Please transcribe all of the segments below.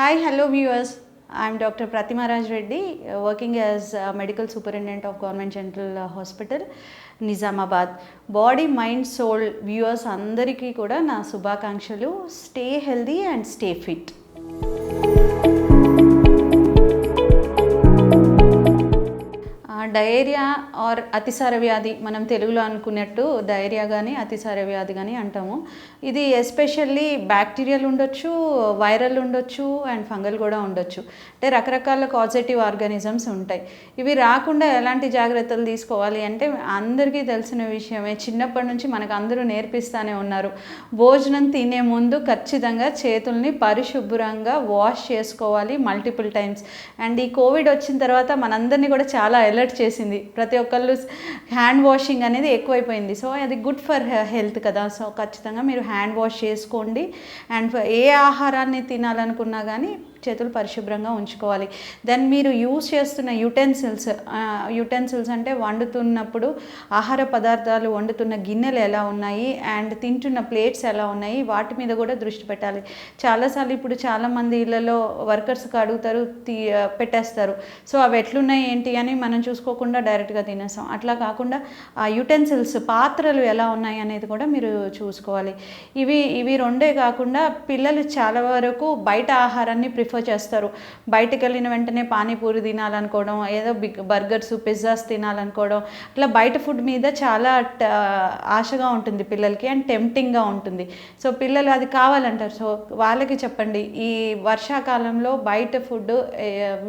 Hi, hello viewers. I'm Dr. Pratima Raj Reddy, working as Medical Superintendent of Government General Hospital, Nizamabad. Body, mind, soul viewers అందరికీ కూడా నా శుభాకాంక్షలు. Stay healthy and stay fit. Diarrhoea or అతిసార వ్యాధి, మనం తెలుగులో అనుకున్నట్టు diarrhoea కానీ అతిసార వ్యాధి కానీ అంటాము. ఇది ఎస్పెషల్లీ బ్యాక్టీరియల్ ఉండొచ్చు, వైరల్ ఉండొచ్చు అండ్ ఫంగల్ కూడా ఉండొచ్చు. అంటే రకరకాల కాజేటివ్ ఆర్గానిజమ్స్ ఉంటాయి. ఇవి రాకుండా ఎలాంటి జాగ్రత్తలు తీసుకోవాలి అంటే అందరికీ తెలిసిన విషయమే. చిన్నప్పటి నుంచి మనకు అందరూ నేర్పిస్తూనే ఉన్నారు. భోజనం తినే ముందు ఖచ్చితంగా చేతుల్ని పరిశుభ్రంగా వాష్ చేసుకోవాలి మల్టిపుల్ టైమ్స్. అండ్ ఈ కోవిడ్ వచ్చిన తర్వాత మనందరినీ కూడా చాలా అలర్ట్ చేసింది. ప్రతి ఒక్కళ్ళు హ్యాండ్ వాషింగ్ అనేది ఎక్కువైపోయింది. సో అది గుడ్ ఫర్ హెల్త్ కదా. సో ఖచ్చితంగా మీరు హ్యాండ్ వాష్ చేసుకోండి. అండ్ ఏ ఆహారాన్ని తినాలనుకున్నా కానీ చేతులు పరిశుభ్రంగా ఉంచుకోవాలి. దెన్ మీరు యూస్ చేస్తున్న యుటెన్సిల్స్ అంటే వండుతున్నప్పుడు ఆహార పదార్థాలు వండుతున్న గిన్నెలు ఎలా ఉన్నాయి అండ్ తింటున్న ప్లేట్స్ ఎలా ఉన్నాయి, వాటి మీద కూడా దృష్టి పెట్టాలి. చాలాసార్లు ఇప్పుడు చాలామంది ఇళ్ళలో వర్కర్స్కి అడుగుతారు, పెట్టేస్తారు. సో అవి ఎట్లున్నాయి ఏంటి అని మనం చూసుకోకుండా డైరెక్ట్గా తినేస్తాం. అట్లా కాకుండా ఆ యుటెన్సిల్స్, పాత్రలు ఎలా ఉన్నాయి అనేది కూడా మీరు చూసుకోవాలి. ఇవి రెండే కాకుండా పిల్లలు చాలా వరకు బయట ఆహారాన్ని ప్రిఫర్ చేస్తారు. బయటకు వెళ్ళిన వెంటనే పానీపూరి తినాలనుకోవడం, ఏదో బర్గర్స్, పిజ్జాస్ తినాలనుకోవడం, అట్లా బయట ఫుడ్ మీద చాలా ఆశగా ఉంటుంది పిల్లలకి అండ్ టెంప్టింగ్గా ఉంటుంది. సో పిల్లలు అది కావాలంటారు. సో వాళ్ళకి చెప్పండి, ఈ వర్షాకాలంలో బయట ఫుడ్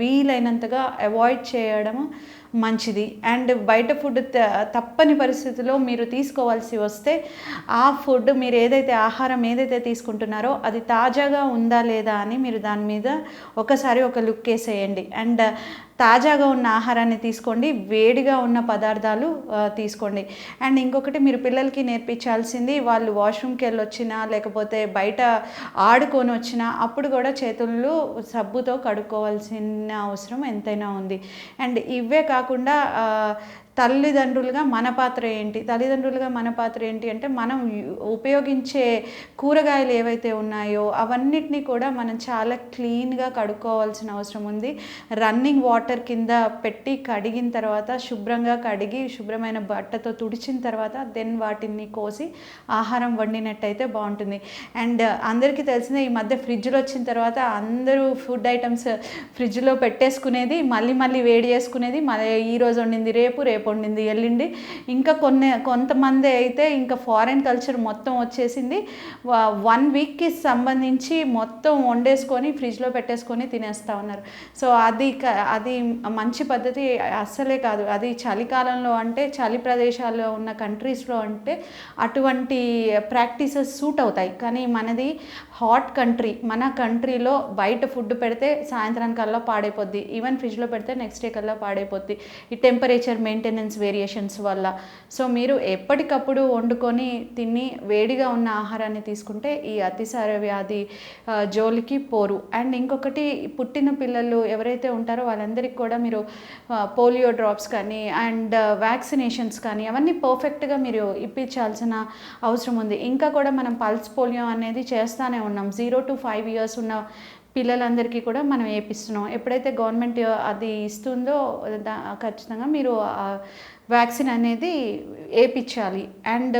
వీలైనంతగా అవాయిడ్ చేయడం మంచిది. అండ్ బయట ఫుడ్ తప్పని పరిస్థితిలో మీరు తీసుకోవాల్సి వస్తే ఆ ఫుడ్ మీరు ఆహారం ఏదైతే తీసుకుంటున్నారో అది తాజాగా ఉందా లేదా అని మీరు దాని మీద ఒకసారి ఒక లుక్ వేసేయండి. అండ్ తాజాగా ఉన్న ఆహారాన్ని తీసుకోండి, వేడిగా ఉన్న పదార్థాలు తీసుకోండి. అండ్ ఇంకొకటి మీరు పిల్లలకి నేర్పించాల్సింది, వాళ్ళు వాష్రూమ్కి వెళ్ళి వచ్చినా లేకపోతే బయట ఆడుకొని వచ్చినా అప్పుడు కూడా చేతులు సబ్బుతో కడుక్కోవాల్సిన అవసరం ఎంతైనా ఉంది. అండ్ ఇవే కాకుండా తల్లిదండ్రులుగా మన పాత్ర ఏంటి అంటే మనం ఉపయోగించే కూరగాయలు ఏవైతే ఉన్నాయో అవన్నిటినీ కూడా మనం చాలా క్లీన్గా కడుక్కోవాల్సిన అవసరం ఉంది. రన్నింగ్ వాటర్ కింద పెట్టి కడిగిన తర్వాత శుభ్రంగా కడిగి శుభ్రమైన బట్టతో తుడిచిన తర్వాత దెన్ వాటిని కోసి ఆహారం వండినట్టయితే బాగుంటుంది. అండ్ అందరికీ తెలిసిందే, ఈ మధ్య ఫ్రిడ్జ్లో వచ్చిన తర్వాత అందరూ ఫుడ్ ఐటమ్స్ ఫ్రిడ్జ్లో పెట్టేసుకునేది, మళ్ళీ వేడి చేసుకునేది, మళ్ళీ ఈరోజు వండింది రేపు వండింది ఎల్లుండి. ఇంకా కొంతమంది అయితే ఇంకా ఫారెన్ కల్చర్ మొత్తం వచ్చేసింది. 1 వీక్కి సంబంధించి మొత్తం వండేసుకొని ఫ్రిడ్జ్లో పెట్టేసుకొని తినేస్తూ ఉన్నారు. సో అది మంచి పద్ధతి అస్సలే కాదు. అది చలికాలంలో అంటే చలి ప్రదేశాల్లో ఉన్న కంట్రీస్లో అంటే అటువంటి ప్రాక్టీసెస్ సూట్ అవుతాయి. కానీ మనది హాట్ కంట్రీ, మన కంట్రీలో బయట ఫుడ్ పెడితే సాయంత్రానికల్లా పాడైపోద్ది, ఈవెన్ ఫ్రిడ్జ్లో పెడితే నెక్స్ట్ డే కల్లా పాడైపోద్ది ఈ టెంపరేచర్ మెయింటెనెన్స్ వేరియేషన్స్ వల్ల. సో మీరు ఎప్పటికప్పుడు వండుకొని తిని వేడిగా ఉన్న ఆహారాన్ని తీసుకుంటే ఈ అతిసార వ్యాధి జోలికి పోరు. అండ్ ఇంకొకటి, పుట్టిన పిల్లలు ఎవరైతే ఉంటారో వాళ్ళందరికీ కూడా మీరు పోలియో డ్రాప్స్ కానీ అండ్ వ్యాక్సినేషన్స్ కానీ అవన్నీ పర్ఫెక్ట్గా మీరు ఇప్పించాల్సిన అవసరం ఉంది. ఇంకా కూడా మనం పల్స్ పోలియో అనేది చేస్తూనే ఉన్నాం. 0 to 5 years ఉన్న పిల్లలందరికీ కూడా మనం వేపిస్తున్నాం. ఎప్పుడైతే గవర్నమెంట్ అది ఇస్తుందో ఖచ్చితంగా మీరు వ్యాక్సిన్ అనేది వేయించాలి. అండ్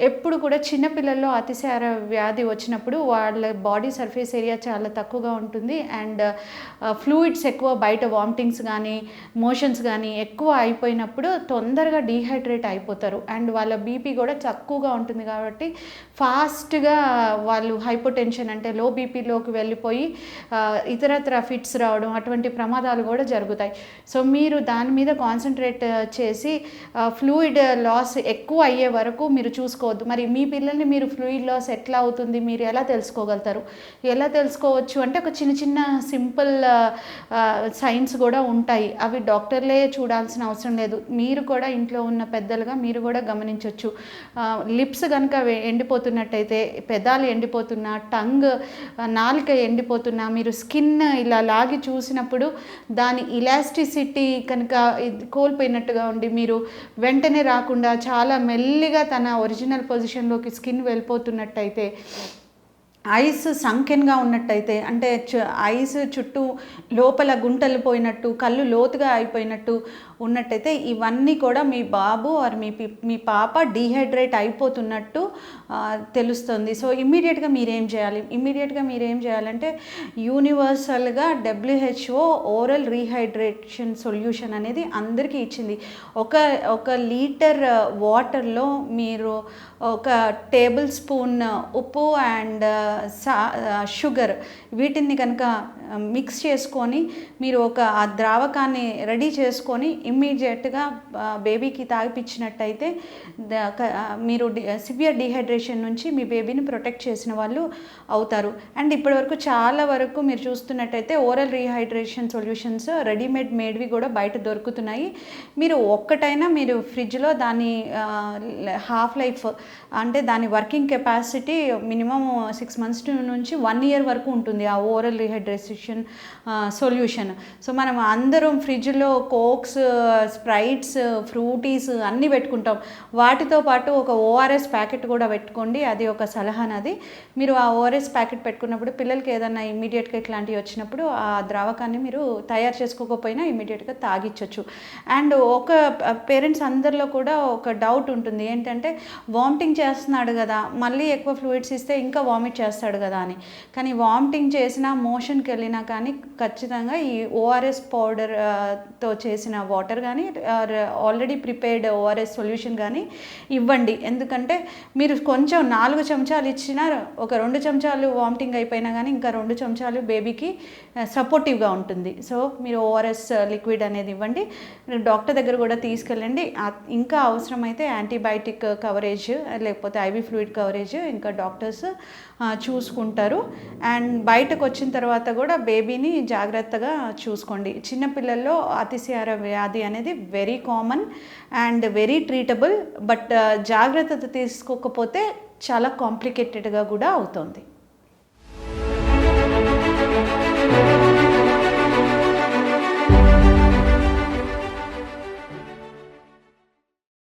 ఎప్పుడు కూడా చిన్నపిల్లల్లో అతిసార వ్యాధి వచ్చినప్పుడు వాళ్ళ బాడీ సర్ఫేస్ ఏరియా చాలా తక్కువగా ఉంటుంది. అండ్ ఫ్లూయిడ్స్ ఎక్కువ, బయట వామిటింగ్స్ కానీ మోషన్స్ కానీ ఎక్కువ అయిపోయినప్పుడు తొందరగా డీహైడ్రేట్ అయిపోతారు. అండ్ వాళ్ళ బీపీ కూడా తక్కువగా ఉంటుంది కాబట్టి ఫాస్ట్గా వాళ్ళు హైపోటెన్షన్ అంటే లో బీపీలోకి వెళ్ళిపోయి ఇతరత్ర ఫిట్స్ రావడం, అటువంటి ప్రమాదాలు కూడా జరుగుతాయి. సో మీరు దాని మీద కాన్సన్ట్రేట్ చేసి ఫ్లూయిడ్ లాస్ ఎక్కువ అయ్యే వరకు మీరు చూసుకోవద్దు. మరి మీ పిల్లల్ని మీరు ఫ్లూయిడ్ లాస్ ఎట్లా అవుతుంది మీరు ఎలా తెలుసుకోవచ్చు అంటే ఒక చిన్న సింపుల్ సైన్స్ కూడా ఉంటాయి. అవి డాక్టర్లే చూడాల్సిన అవసరం లేదు. మీరు కూడా ఇంట్లో ఉన్న పెద్దలుగా మీరు కూడా గమనించవచ్చు. లిప్స్ కనుక ఎండిపోతున్నట్టయితే, పెదాలు ఎండిపోతున్నా, టంగ్ నాలుక ఎండిపోతున్నా, మీరు స్కిన్ ఇలా లాగి చూసినప్పుడు దాని ఇలాస్టిసిటీ కనుక కోల్పోయినట్టుగా ఉండి మీరు వెంటనే రాకుండా చాలా మెల్లిగా తన ఒరిజినల్ పొజిషన్లోకి స్కిన్ వెళ్ళిపోతున్నట్టయితే ఐస్ సంకెన్గా ఉన్నట్టయితే, అంటే ఐస్ చుట్టూ లోపల గుంటలు పోయినట్టు, కళ్ళు లోతుగా అయిపోయినట్టు ఉన్నట్టయితే, ఇవన్నీ కూడా మీ బాబు ఆర్ మీ పాప డీహైడ్రేట్ అయిపోతున్నట్టు తెలుస్తుంది. సో ఇమ్మీడియట్గా మీరేం చేయాలంటే యూనివర్సల్గా WHO ఓరల్ రీహైడ్రేషన్ సొల్యూషన్ అనేది అందరికీ ఇచ్చింది. ఒక లీటర్ వాటర్లో మీరు ఒక టేబుల్ స్పూన్ ఉప్పు అండ్ షుగర్ వీటిని కనుక మిక్స్ చేసుకొని మీరు ఆ ద్రావకాన్ని రెడీ చేసుకొని ఇమ్మీడియట్గా బేబీకి తాగిపించినట్టయితే మీరు సివియర్ డీహైడ్రేషన్ నుంచి మీ బేబీని ప్రొటెక్ట్ చేసిన వాళ్ళు అవుతారు. అండ్ ఇప్పటివరకు చాలా వరకు మీరు చూస్తున్నట్టయితే ఓరల్ రీహైడ్రేషన్ సొల్యూషన్స్ మేడ్వి కూడా బయట దొరుకుతున్నాయి. మీరు ఒక్కటైనా మీరు ఫ్రిడ్జ్లో దాని హాఫ్ లైఫ్ అంటే దాని వర్కింగ్ కెపాసిటీ మినిమం 6 months నుంచి 1 year వరకు ఉంటుంది ఆ ఓరల్ రీహైడ్రేషన్ సొల్యూషన్. సో మనం అందరం ఫ్రిడ్జ్లో కోక్స్, స్ప్రైట్స్, ఫ్రూటీస్ అన్నీ పెట్టుకుంటాం. వాటితో పాటు ఒక ORS ప్యాకెట్ కూడా పెట్టుకోండి. అది ఒక సలహా నాది. మీరు ఆ ORS ప్యాకెట్ పెట్టుకున్నప్పుడు పిల్లలకి ఏదన్నా ఇమ్మీడియట్గా ఇట్లాంటివి వచ్చినప్పుడు ఆ ద్రావకాన్ని మీరు తయారు చేసుకోకపోయినా ఇమ్మీడియట్గా తాగిచ్చచ్చు. అండ్ ఒక పేరెంట్స్ అందరిలో కూడా ఒక డౌట్ ఉంటుంది ఏంటంటే, వామిటింగ్ చేస్తున్నాడు కదా, మళ్ళీ ఎక్కువ ఫ్లూయిడ్స్ ఇస్తే ఇంకా వామిట్ చేస్తాడు కదా అని. కానీ వామిటింగ్ చేసినా, మోషన్కి వెళ్ళినా కానీ ఖచ్చితంగా ఈ ORS పౌడర్తో చేసిన వాటర్ కానీ ఆల్రెడీ ప్రిపేర్డ్ ORS సొల్యూషన్ కానీ ఇవ్వండి. ఎందుకంటే మీరు కొంచెం 4 చెంచాలు ఇచ్చినా, ఒక 2 చెంచాలు వామిటింగ్ అయిపోయినా కానీ ఇంకా 2 చెంచాలు బేబీకి సపోర్టివ్గా ఉంటుంది. సో మీరు ORS లిక్విడ్ అనేది ఇవ్వండి. డాక్టర్ దగ్గర కూడా తీసుకెళ్ళండి. ఇంకా అవసరమైతే యాంటీబయాటిక్ కవరేజ్ లేకపోతే IV ఫ్లూయిడ్ కవరేజ్ ఇంకా డాక్టర్స్ చూసుకుంటారు. అండ్ బయటకు వచ్చిన తర్వాత కూడా బేబీని జాగ్రత్తగా చూసుకోండి. చిన్నపిల్లల్లో అతిసార వ్యాధి అనేది very common and very treatable. But జాగ్రత్త తీసుకోకపోతే చాలా కాంప్లికేటెడ్గా కూడా అవుతుంది.